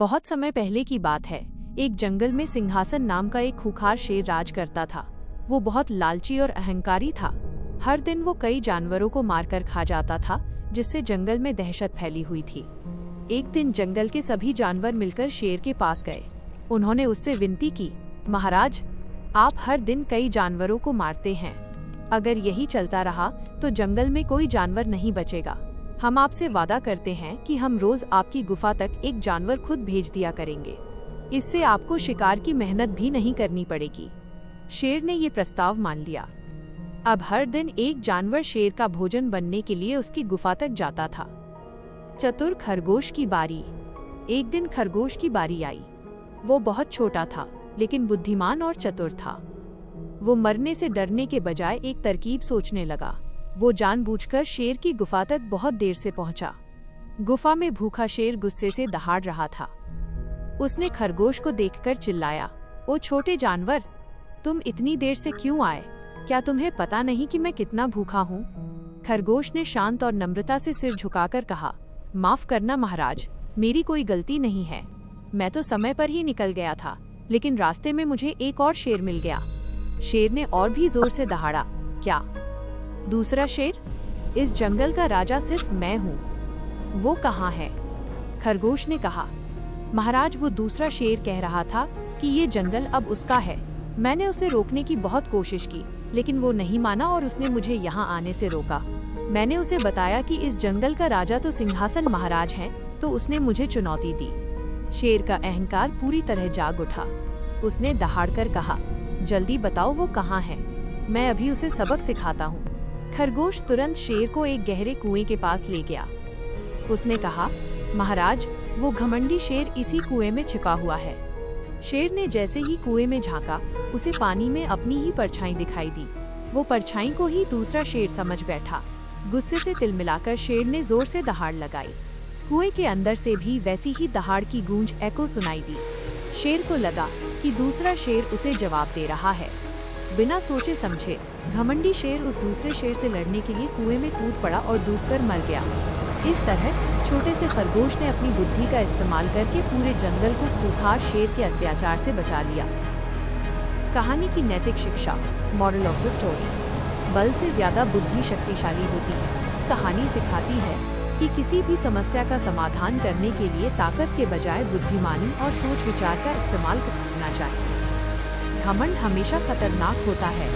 बहुत समय पहले की बात है। एक जंगल में सिंहासन नाम का एक खूंखार शेर राज करता था। वो बहुत लालची और अहंकारी था। हर दिन वो कई जानवरों को मारकर खा जाता था, जिससे जंगल में दहशत फैली हुई थी। एक दिन जंगल के सभी जानवर मिलकर शेर के पास गए। उन्होंने उससे विनती की, महाराज, आप हर दिन कई जानवरों को मारते हैं। अगर यही चलता रहा तो जंगल में कोई जानवर नहीं बचेगा। हम आपसे वादा करते हैं कि हम रोज आपकी गुफा तक एक जानवर खुद भेज दिया करेंगे। इससे आपको शिकार की मेहनत भी नहीं करनी पड़ेगी। शेर ने ये प्रस्ताव मान लिया। अब हर दिन एक जानवर शेर का भोजन बनने के लिए उसकी गुफा तक जाता था। चतुर खरगोश की बारी। एक दिन खरगोश की बारी आई। वो बहुत छोटा था, लेकिन बुद्धिमान और चतुर था। वो मरने से डरने के बजाय एक तरकीब सोचने लगा। वो जानबूझकर शेर की गुफा तक बहुत देर से पहुंचा। गुफा में भूखा शेर गुस्से से दहाड़ रहा था। उसने खरगोश को देखकर चिल्लाया, ओ छोटे जानवर, तुम इतनी देर से क्यों आए? क्या तुम्हें पता नहीं कि मैं कितना भूखा हूँ? खरगोश ने शांत और नम्रता से सिर झुकाकर कहा, माफ करना महाराज, मेरी कोई गलती नहीं है। मैं तो समय पर ही निकल गया था, लेकिन रास्ते में मुझे एक और शेर मिल गया। शेर ने और भी जोर से दहाड़ा, क्या दूसरा शेर? इस जंगल का राजा सिर्फ मैं हूँ। वो कहाँ है? खरगोश ने कहा, महाराज, वो दूसरा शेर कह रहा था कि ये जंगल अब उसका है। मैंने उसे रोकने की बहुत कोशिश की, लेकिन वो नहीं माना और उसने मुझे यहाँ आने से रोका। मैंने उसे बताया कि इस जंगल का राजा तो सिंहासन महाराज है, तो उसने मुझे चुनौती दी। शेर का अहंकार पूरी तरह जाग उठा। उसने दहाड़कर कहा, जल्दी बताओ वो कहाँ है, मैं अभी उसे सबक सिखाता हूँ। खरगोश तुरंत शेर को एक गहरे कुएं के पास ले गया। उसने कहा, महाराज, वो घमंडी शेर इसी कुएं में छिपा हुआ है। शेर ने जैसे ही कुएं में झांका, उसे पानी में अपनी ही परछाई दिखाई दी। वो परछाई को ही दूसरा शेर समझ बैठा। गुस्से से तिलमिलाकर शेर ने जोर से दहाड़ लगाई। कुएं के अंदर से भी वैसी ही दहाड़ की गूंज एको सुनाई दी। शेर को लगा कि दूसरा शेर उसे जवाब दे रहा है। बिना सोचे समझे घमंडी शेर उस दूसरे शेर से लड़ने के लिए कुएं में कूद पड़ा और डूबकर मर गया। इस तरह छोटे से खरगोश ने अपनी बुद्धि का इस्तेमाल करके पूरे जंगल को खूंखार शेर के अत्याचार से बचा लिया। कहानी की नैतिक शिक्षा, मॉरल ऑफ द स्टोरी। बल से ज्यादा बुद्धि शक्तिशाली होती है। कहानी सिखाती है कि किसी भी समस्या का समाधान करने के लिए ताकत के बजाय बुद्धिमानी और सोच विचार का इस्तेमाल करना चाहिए। घमंड हमेशा खतरनाक होता है,